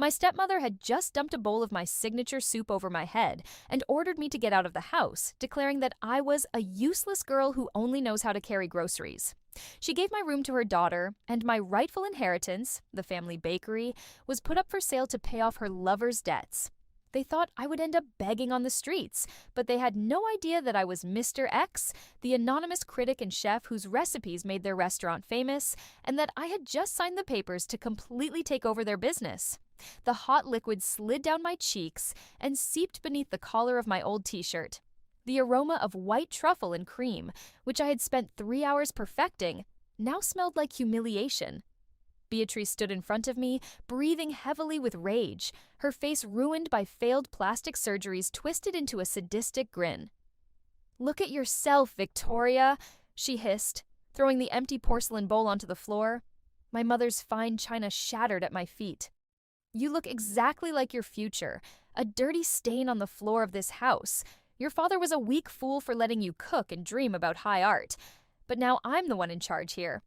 My stepmother had just dumped a bowl of my signature soup over my head and ordered me to get out of the house, declaring that I was a useless girl who only knows how to carry groceries. She gave my room to her daughter, and my rightful inheritance, the family bakery, was put up for sale to pay off her lover's debts. They thought I would end up begging on the streets, but they had no idea that I was Mr. X, the anonymous critic and chef whose recipes made their restaurant famous, and that I had just signed the papers to completely take over their business. The hot liquid slid down my cheeks and seeped beneath the collar of my old t-shirt. The aroma of white truffle and cream, which I had spent 3 hours perfecting, now smelled like humiliation. Beatrice stood in front of me, breathing heavily with rage, her face ruined by failed plastic surgeries twisted into a sadistic grin. "Look at yourself, Victoria," she hissed, throwing the empty porcelain bowl onto the floor. My mother's fine china shattered at my feet. "You look exactly like your future, a dirty stain on the floor of this house. Your father was a weak fool for letting you cook and dream about high art, but now I'm the one in charge here."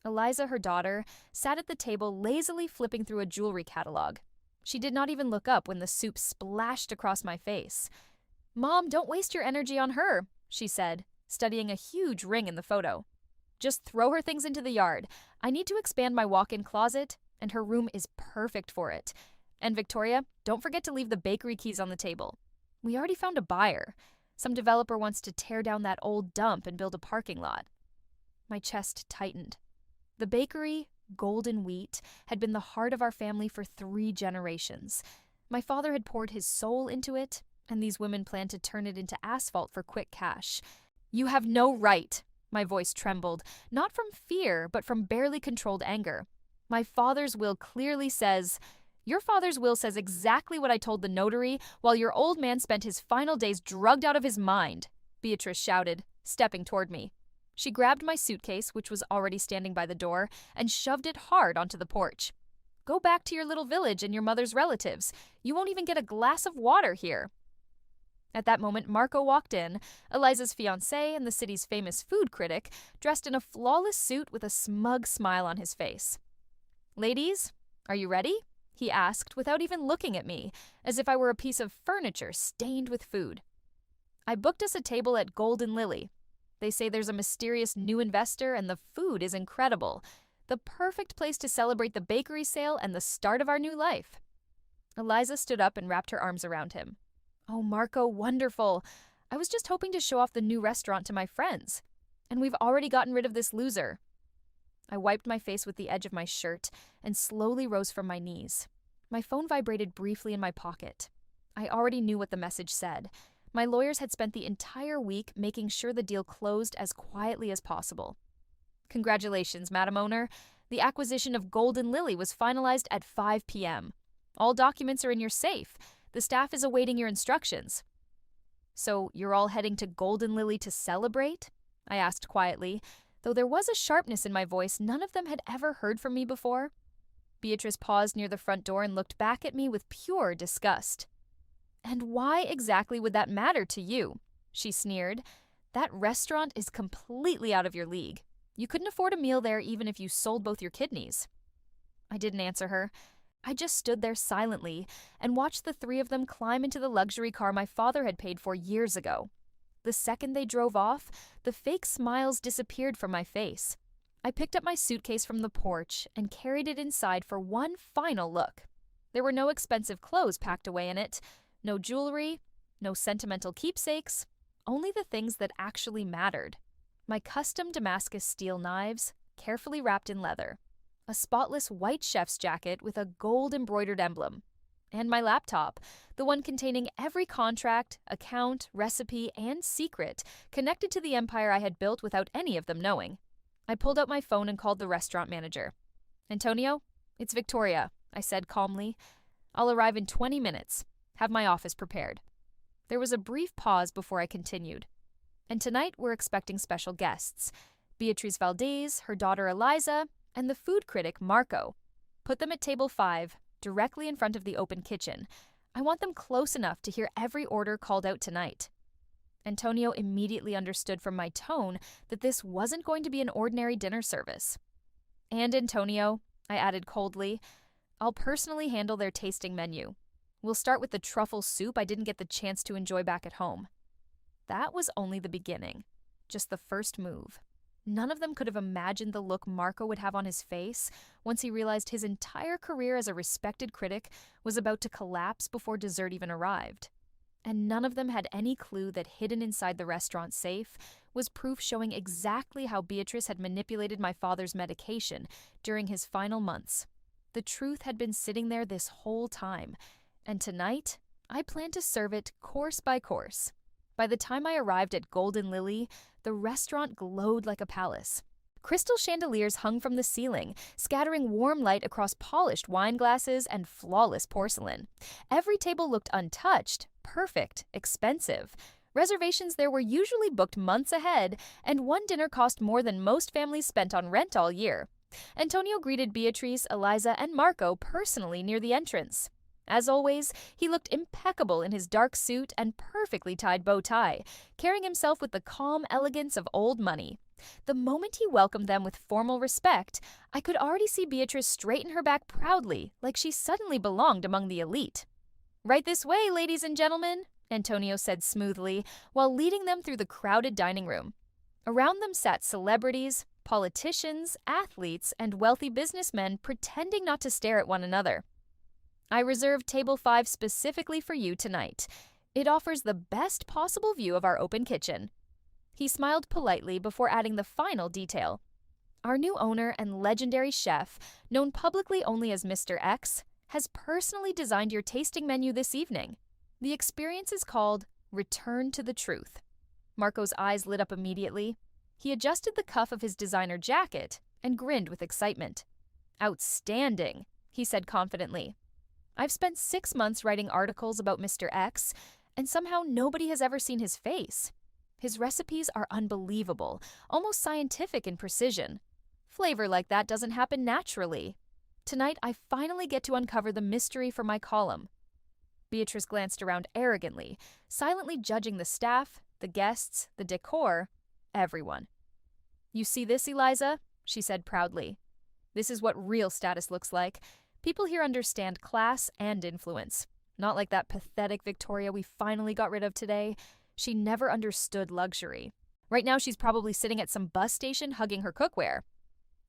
Eliza, her daughter, sat at the table lazily flipping through a jewelry catalog. She did not even look up when the soup splashed across my face. "Mom, don't waste your energy on her," she said, studying a huge ring in the photo. "Just throw her things into the yard. I need to expand my walk-in closet, and her room is perfect for it. And Victoria, don't forget to leave the bakery keys on the table. We already found a buyer. Some developer wants to tear down that old dump and build a parking lot." My chest tightened. The bakery, Golden Wheat, had been the heart of our family for 3 generations. My father had poured his soul into it, and these women planned to turn it into asphalt for quick cash. "You have no right," my voice trembled, not from fear, but from barely controlled anger. "My father's will clearly says—" "Your father's will says exactly what I told the notary while your old man spent his final days drugged out of his mind," Beatrice shouted, stepping toward me. She grabbed my suitcase, which was already standing by the door, and shoved it hard onto the porch. "Go back to your little village and your mother's relatives. You won't even get a glass of water here." At that moment, Marco walked in, Eliza's fiancé and the city's famous food critic, dressed in a flawless suit with a smug smile on his face. "Ladies, are you ready?" he asked without even looking at me, as if I were a piece of furniture stained with food. "I booked us a table at Golden Lily. They say there's a mysterious new investor and the food is incredible. The perfect place to celebrate the bakery sale and the start of our new life." Eliza stood up and wrapped her arms around him. "Oh, Marco, wonderful. I was just hoping to show off the new restaurant to my friends. And we've already gotten rid of this loser." I wiped my face with the edge of my shirt and slowly rose from my knees. My phone vibrated briefly in my pocket. I already knew what the message said. My lawyers had spent the entire week making sure the deal closed as quietly as possible. "Congratulations, Madam Owner. The acquisition of Golden Lily was finalized at 5 p.m. All documents are in your safe. The staff is awaiting your instructions." "So you're all heading to Golden Lily to celebrate?" I asked quietly, though there was a sharpness in my voice none of them had ever heard from me before. Beatrice paused near the front door and looked back at me with pure disgust. "And why exactly would that matter to you?" she sneered. "That restaurant is completely out of your league. You couldn't afford a meal there even if you sold both your kidneys." I didn't answer her. I just stood there silently and watched the 3 of them climb into the luxury car my father had paid for years ago. The second they drove off, the fake smiles disappeared from my face. I picked up my suitcase from the porch and carried it inside for one final look. There were no expensive clothes packed away in it, no jewelry, no sentimental keepsakes, only the things that actually mattered. My custom Damascus steel knives, carefully wrapped in leather, a spotless white chef's jacket with a gold-embroidered emblem, and my laptop, the one containing every contract, account, recipe, and secret connected to the empire I had built without any of them knowing. I pulled out my phone and called the restaurant manager. "Antonio, it's Victoria," I said calmly. "I'll arrive in 20 minutes. Have my office prepared." There was a brief pause before I continued. "And tonight we're expecting special guests. Beatrice Valdez, her daughter Eliza, and the food critic Marco. Put them at table 5, directly in front of the open kitchen. I want them close enough to hear every order called out tonight." Antonio immediately understood from my tone that this wasn't going to be an ordinary dinner service. "And Antonio," I added coldly, I'll personally handle their tasting menu. We'll start with the truffle soup I didn't get the chance to enjoy back at home. That was only the beginning, just the first move. None of them could have imagined the look Marco would have on his face once he realized his entire career as a respected critic was about to collapse before dessert even arrived. And none of them had any clue that hidden inside the restaurant safe was proof showing exactly how Beatrice had manipulated my father's medication during his final months. The truth had been sitting there this whole time, and tonight, I planned to serve it course by course. By the time I arrived at Golden Lily, the restaurant glowed like a palace. Crystal chandeliers hung from the ceiling, scattering warm light across polished wine glasses and flawless porcelain. Every table looked untouched, perfect, expensive. Reservations there were usually booked months ahead, and one dinner cost more than most families spent on rent all year. Antonio greeted Beatrice, Eliza, and Marco personally near the entrance. As always, he looked impeccable in his dark suit and perfectly tied bow tie, carrying himself with the calm elegance of old money. The moment he welcomed them with formal respect, I could already see Beatrice straighten her back proudly, like she suddenly belonged among the elite. "Right this way, ladies and gentlemen," Antonio said smoothly, while leading them through the crowded dining room. Around them sat celebrities, politicians, athletes, and wealthy businessmen pretending not to stare at one another. "I reserved table 5 specifically for you tonight. It offers the best possible view of our open kitchen." He smiled politely before adding the final detail. "Our new owner and legendary chef, known publicly only as Mr. X, has personally designed your tasting menu this evening. The experience is called Return to the Truth." Marco's eyes lit up immediately. He adjusted the cuff of his designer jacket and grinned with excitement. "Outstanding," he said confidently. "I've spent 6 months writing articles about Mr. X, and somehow nobody has ever seen his face. His recipes are unbelievable, almost scientific in precision. Flavor like that doesn't happen naturally. Tonight, I finally get to uncover the mystery for my column." Beatrice glanced around arrogantly, silently judging the staff, the guests, the decor, everyone. "You see this, Eliza?" she said proudly. "This is what real status looks like. People here understand class and influence. Not like that pathetic Victoria we finally got rid of today. She never understood luxury. Right now she's probably sitting at some bus station hugging her cookware."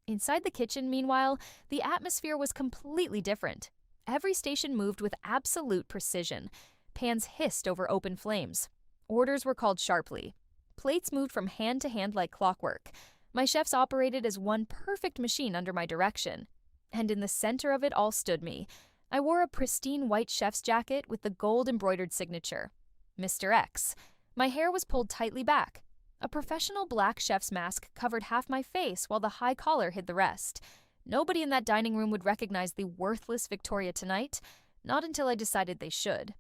Inside the kitchen, meanwhile, the atmosphere was completely different. Every station moved with absolute precision. Pans hissed over open flames. Orders were called sharply. Plates moved from hand to hand like clockwork. My chefs operated as one perfect machine under my direction. And in the center of it all stood me. I wore a pristine white chef's jacket with the gold-embroidered signature, Mr. X. My hair was pulled tightly back. A professional black chef's mask covered half my face while the high collar hid the rest. Nobody in that dining room would recognize the worthless Victoria tonight, not until I decided they should.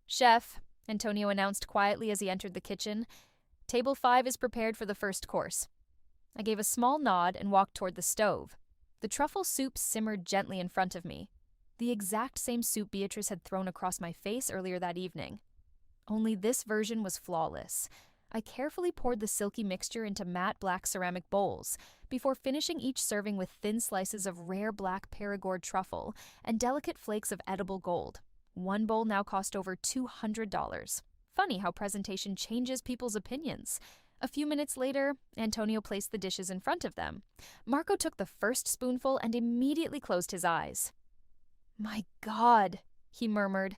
"Chef," Antonio announced quietly as he entered the kitchen, "table 5 is prepared for the first course." I gave a small nod and walked toward the stove. The truffle soup simmered gently in front of me, the exact same soup Beatrice had thrown across my face earlier that evening. Only this version was flawless. I carefully poured the silky mixture into matte black ceramic bowls before finishing each serving with thin slices of rare black Perigord truffle and delicate flakes of edible gold. One bowl now cost over $200. Funny how presentation changes people's opinions. A few minutes later, Antonio placed the dishes in front of them. Marco took the first spoonful and immediately closed his eyes. "My God," he murmured,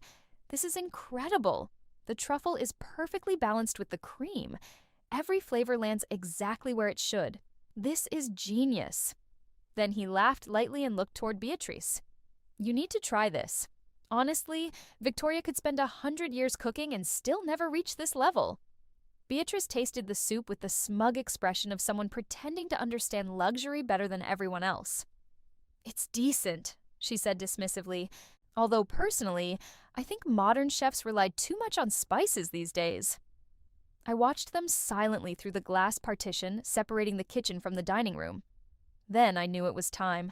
"this is incredible. The truffle is perfectly balanced with the cream. Every flavor lands exactly where it should. This is genius." Then he laughed lightly and looked toward Beatrice. "You need to try this. Honestly, Victoria could spend 100 years cooking and still never reach this level." Beatrice tasted the soup with the smug expression of someone pretending to understand luxury better than everyone else. "It's decent," she said dismissively, although personally, I think modern chefs rely too much on spices these days. I watched them silently through the glass partition separating the kitchen from the dining room. Then I knew it was time.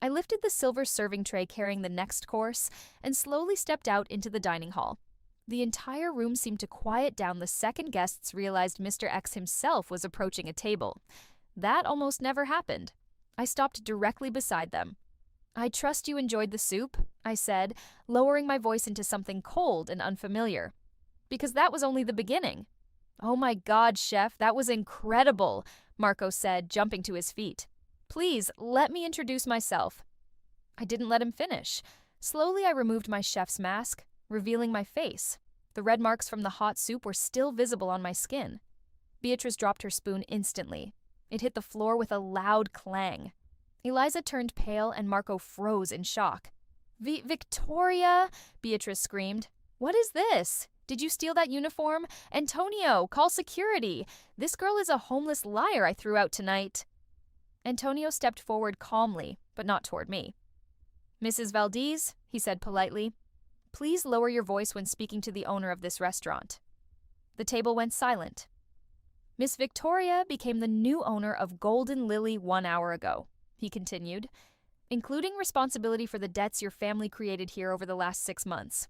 I lifted the silver serving tray carrying the next course and slowly stepped out into the dining hall. The entire room seemed to quiet down the second guests realized Mr. X himself was approaching a table. That almost never happened. I stopped directly beside them. I trust you enjoyed the soup, I said, lowering my voice into something cold and unfamiliar. Because that was only the beginning. Oh my God, chef, that was incredible, Marco said, jumping to his feet. Please, let me introduce myself. I didn't let him finish. Slowly, I removed my chef's mask, revealing my face. The red marks from the hot soup were still visible on my skin. Beatrice dropped her spoon instantly. It hit the floor with a loud clang. Eliza turned pale and Marco froze in shock. Victoria, Beatrice screamed. What is this? Did you steal that uniform? Antonio, call security. This girl is a homeless liar I threw out tonight. Antonio stepped forward calmly, but not toward me. Mrs. Valdez, he said politely, please lower your voice when speaking to the owner of this restaurant. The table went silent. Miss Victoria became the new owner of Golden Lily 1 hour ago, he continued, including responsibility for the debts your family created here over the last 6 months.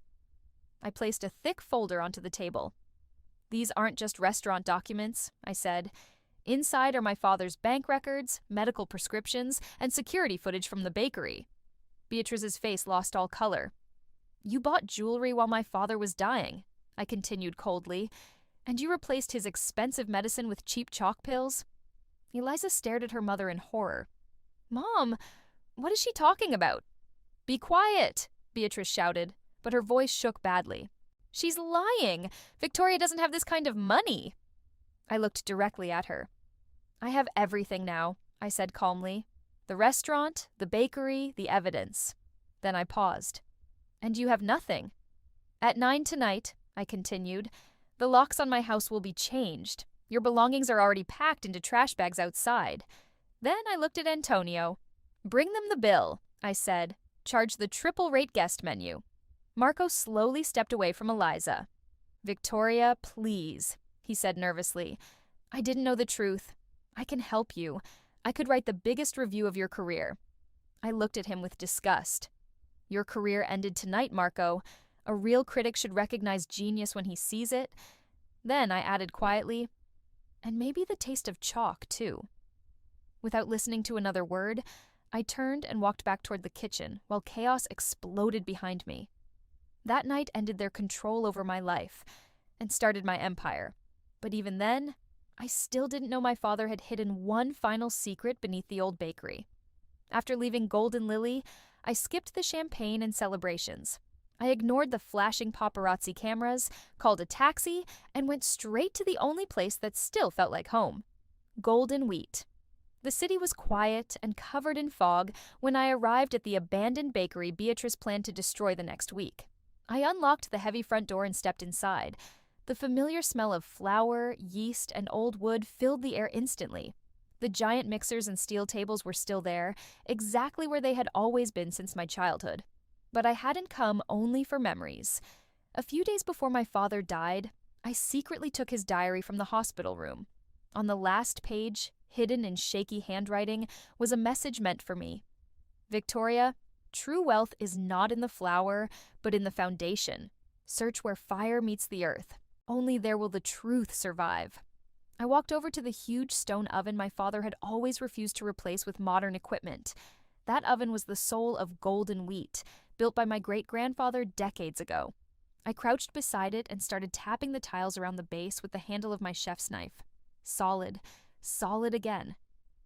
I placed a thick folder onto the table. These aren't just restaurant documents, I said. Inside are my father's bank records, medical prescriptions, and security footage from the bakery. Beatrice's face lost all color. You bought jewelry while my father was dying, I continued coldly, and you replaced his expensive medicine with cheap chalk pills? Eliza stared at her mother in horror. Mom, what is she talking about? Be quiet, Beatrice shouted, but her voice shook badly. She's lying. Victoria doesn't have this kind of money. I looked directly at her. I have everything now, I said calmly. The restaurant, the bakery, the evidence. Then I paused. And you have nothing. At 9 tonight, I continued, the locks on my house will be changed. Your belongings are already packed into trash bags outside. Then I looked at Antonio. Bring them the bill, I said. Charge the triple-rate guest menu. Marco slowly stepped away from Eliza. Victoria, please, he said nervously. I didn't know the truth. I can help you. I could write the biggest review of your career. I looked at him with disgust. Your career ended tonight, Marco. A real critic should recognize genius when he sees it. Then I added quietly, and maybe the taste of chalk, too. Without listening to another word, I turned and walked back toward the kitchen while chaos exploded behind me. That night ended their control over my life and started my empire. But even then, I still didn't know my father had hidden one final secret beneath the old bakery. After leaving Golden Lily, I skipped the champagne and celebrations. I ignored the flashing paparazzi cameras, called a taxi, and went straight to the only place that still felt like home. Golden Wheat. The city was quiet and covered in fog when I arrived at the abandoned bakery Beatrice planned to destroy the next week. I unlocked the heavy front door and stepped inside. The familiar smell of flour, yeast, and old wood filled the air instantly. The giant mixers and steel tables were still there, exactly where they had always been since my childhood. But I hadn't come only for memories. A few days before my father died, I secretly took his diary from the hospital room. On the last page, hidden in shaky handwriting, was a message meant for me. Victoria, true wealth is not in the flour, but in the foundation. Search where fire meets the earth. Only there will the truth survive. I walked over to the huge stone oven my father had always refused to replace with modern equipment. That oven was the soul of Golden Wheat, built by my great-grandfather decades ago. I crouched beside it and started tapping the tiles around the base with the handle of my chef's knife. Solid, solid again.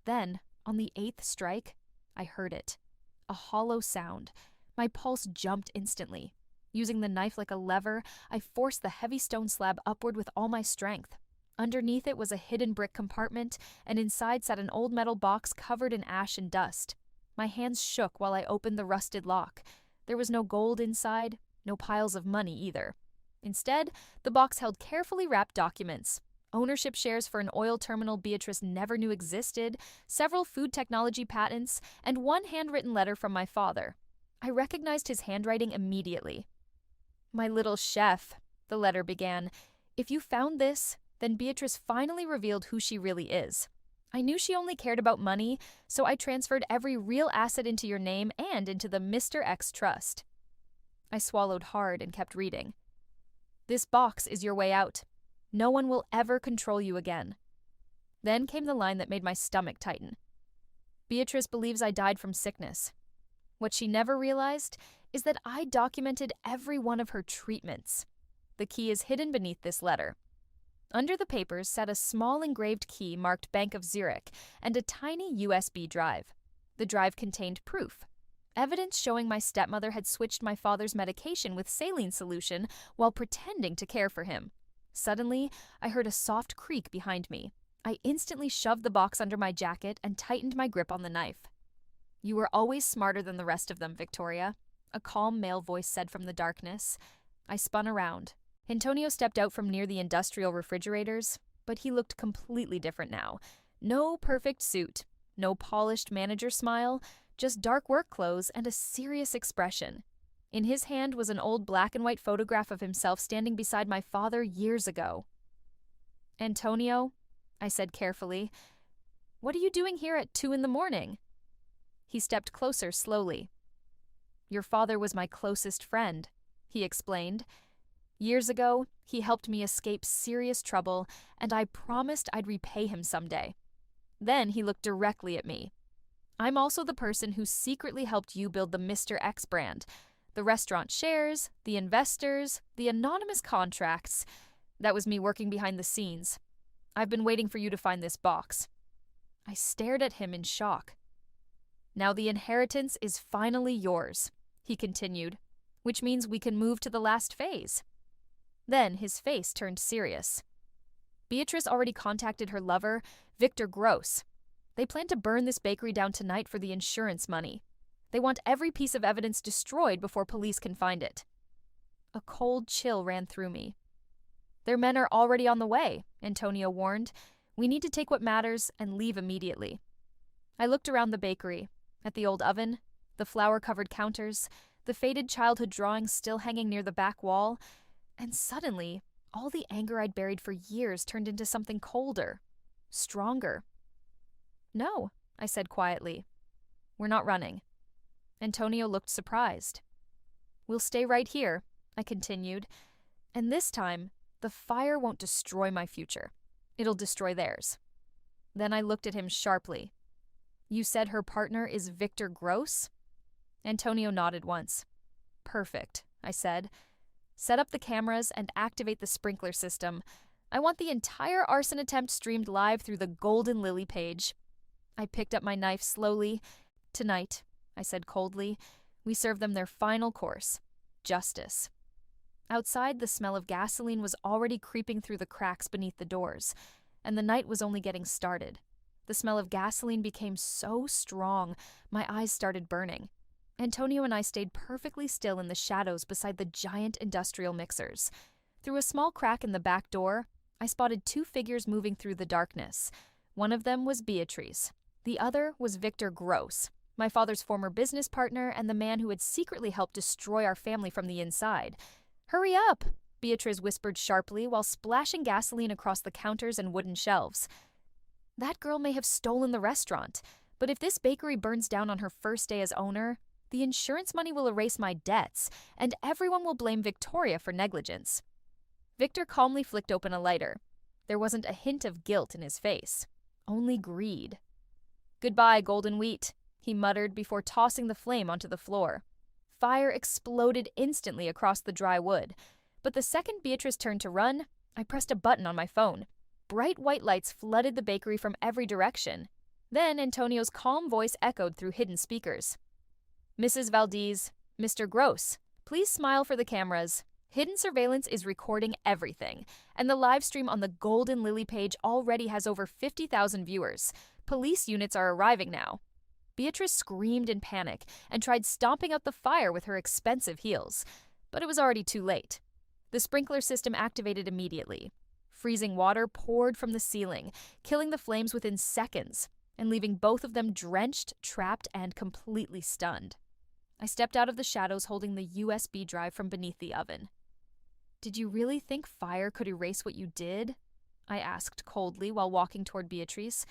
Then, on the 8th strike, I heard it. A hollow sound. My pulse jumped instantly. Using the knife like a lever, I forced the heavy stone slab upward with all my strength. Underneath it was a hidden brick compartment, and inside sat an old metal box covered in ash and dust. My hands shook while I opened the rusted lock. There was no gold inside, no piles of money either. Instead, the box held carefully wrapped documents. Ownership shares for an oil terminal Beatrice never knew existed, several food technology patents, and one handwritten letter from my father. I recognized his handwriting immediately. My little chef, the letter began, if you found this, then Beatrice finally revealed who she really is. I knew she only cared about money, so I transferred every real asset into your name and into the Mr. X Trust. I swallowed hard and kept reading. This box is your way out. No one will ever control you again. Then came the line that made my stomach tighten. Beatrice believes I died from sickness. What she never realized is that I documented every one of her treatments. The key is hidden beneath this letter. Under the papers sat a small engraved key marked Bank of Zurich and a tiny USB drive. The drive contained proof. Evidence showing my stepmother had switched my father's medication with saline solution while pretending to care for him. Suddenly, I heard a soft creak behind me. I instantly shoved the box under my jacket and tightened my grip on the knife. "You were always smarter than the rest of them, Victoria," a calm male voice said from the darkness. I spun around. Antonio stepped out from near the industrial refrigerators, but he looked completely different now. No perfect suit, no polished manager smile, just dark work clothes and a serious expression. In his hand was an old black and white photograph of himself standing beside my father years ago. "Antonio," I said carefully, "what are you doing here at 2 a.m? He stepped closer slowly. "Your father was my closest friend," he explained. "Years ago, he helped me escape serious trouble, and I promised I'd repay him someday." Then he looked directly at me. "I'm also the person who secretly helped you build the Mr. X brand. The restaurant shares, the investors, the anonymous contracts. That was me working behind the scenes. I've been waiting for you to find this box." I stared at him in shock. "Now the inheritance is finally yours," he continued, "which means we can move to the last phase." Then his face turned serious. "Beatrice already contacted her lover, Victor Gross. They plan to burn this bakery down tonight for the insurance money. They want every piece of evidence destroyed before police can find it." A cold chill ran through me. "Their men are already on the way," Antonio warned. "We need to take what matters and leave immediately." I looked around the bakery, at the old oven, the flour-covered counters, the faded childhood drawings still hanging near the back wall, and suddenly, all the anger I'd buried for years turned into something colder, stronger. "No," I said quietly. "We're not running." Antonio looked surprised. "We'll stay right here," I continued, "and this time, the fire won't destroy my future. It'll destroy theirs." Then I looked at him sharply. "You said her partner is Victor Gross?" Antonio nodded once. "Perfect," I said. "Set up the cameras and activate the sprinkler system. I want the entire arson attempt streamed live through the Golden Lily page." I picked up my knife slowly. "Tonight," I said coldly, "we serve them their final course. Justice." Outside, the smell of gasoline was already creeping through the cracks beneath the doors, and the night was only getting started. The smell of gasoline became so strong, my eyes started burning. Antonio and I stayed perfectly still in the shadows beside the giant industrial mixers. Through a small crack in the back door, I spotted 2 figures moving through the darkness. One of them was Beatrice. The other was Victor Gross, my father's former business partner and the man who had secretly helped destroy our family from the inside. "Hurry up!" Beatrice whispered sharply while splashing gasoline across the counters and wooden shelves. "That girl may have stolen the restaurant, but if this bakery burns down on her first day as owner, the insurance money will erase my debts, and everyone will blame Victoria for negligence." Victor calmly flicked open a lighter. There wasn't a hint of guilt in his face, only greed. "Goodbye, golden wheat," he muttered before tossing the flame onto the floor. Fire exploded instantly across the dry wood, but the second Beatrice turned to run, I pressed a button on my phone. Bright white lights flooded the bakery from every direction. Then Antonio's calm voice echoed through hidden speakers. "Mrs. Valdez, Mr. Gross, please smile for the cameras. Hidden surveillance is recording everything, and the live stream on the Golden Lily page already has over 50,000 viewers. Police units are arriving now." Beatrice screamed in panic and tried stomping out the fire with her expensive heels, but it was already too late. The sprinkler system activated immediately. Freezing water poured from the ceiling, killing the flames within seconds, and leaving both of them drenched, trapped, and completely stunned. I stepped out of the shadows holding the USB drive from beneath the oven. "Did you really think fire could erase what you did?" I asked coldly while walking toward Beatrice.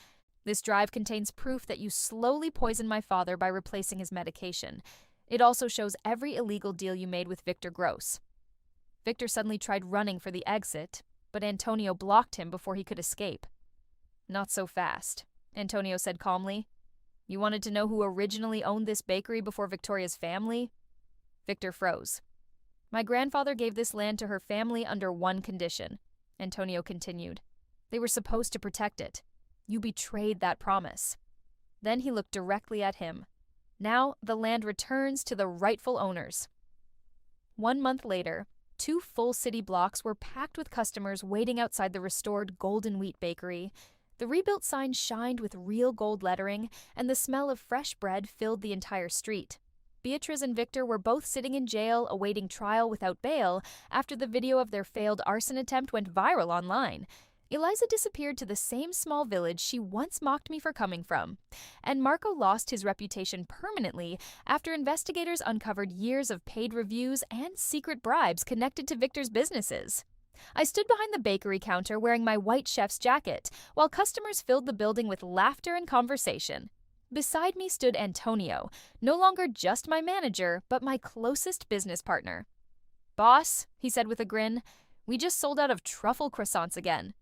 "This drive contains proof that you slowly poisoned my father by replacing his medication. It also shows every illegal deal you made with Victor Gross." Victor suddenly tried running for the exit, but Antonio blocked him before he could escape. "Not so fast," Antonio said calmly. You wanted to know who originally owned this bakery before Victoria's family? Victor froze. My grandfather gave this land to her family under one condition, Antonio continued. They were supposed to protect it. You betrayed that promise. Then he looked directly at him. Now the land returns to the rightful owners. 1 month later, 2 full city blocks were packed with customers waiting outside the restored Golden Wheat Bakery. The rebuilt sign shined with real gold lettering, and the smell of fresh bread filled the entire street. Beatriz and Victor were both sitting in jail awaiting trial without bail after the video of their failed arson attempt went viral online. Eliza disappeared to the same small village she once mocked me for coming from, and Marco lost his reputation permanently after investigators uncovered years of paid reviews and secret bribes connected to Victor's businesses. I stood behind the bakery counter wearing my white chef's jacket, while customers filled the building with laughter and conversation. Beside me stood Antonio, no longer just my manager, but my closest business partner. "Boss," he said with a grin, "we just sold out of truffle croissants again."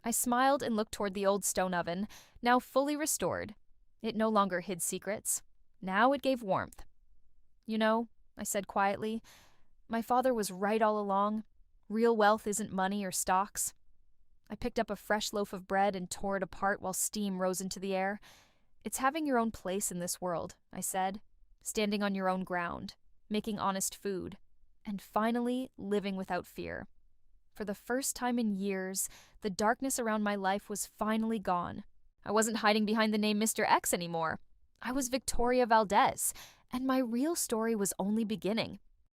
I smiled and looked toward the old stone oven, now fully restored. It no longer hid secrets. Now it gave warmth. "You know," I said quietly, "my father was right all along. Real wealth isn't money or stocks." I picked up a fresh loaf of bread and tore it apart while steam rose into the air. "It's having your own place in this world," I said, "standing on your own ground, making honest food, and finally living without fear." For the first time in years, the darkness around my life was finally gone. I wasn't hiding behind the name Mr. X anymore. I was Victoria Valdez, and my real story was only beginning.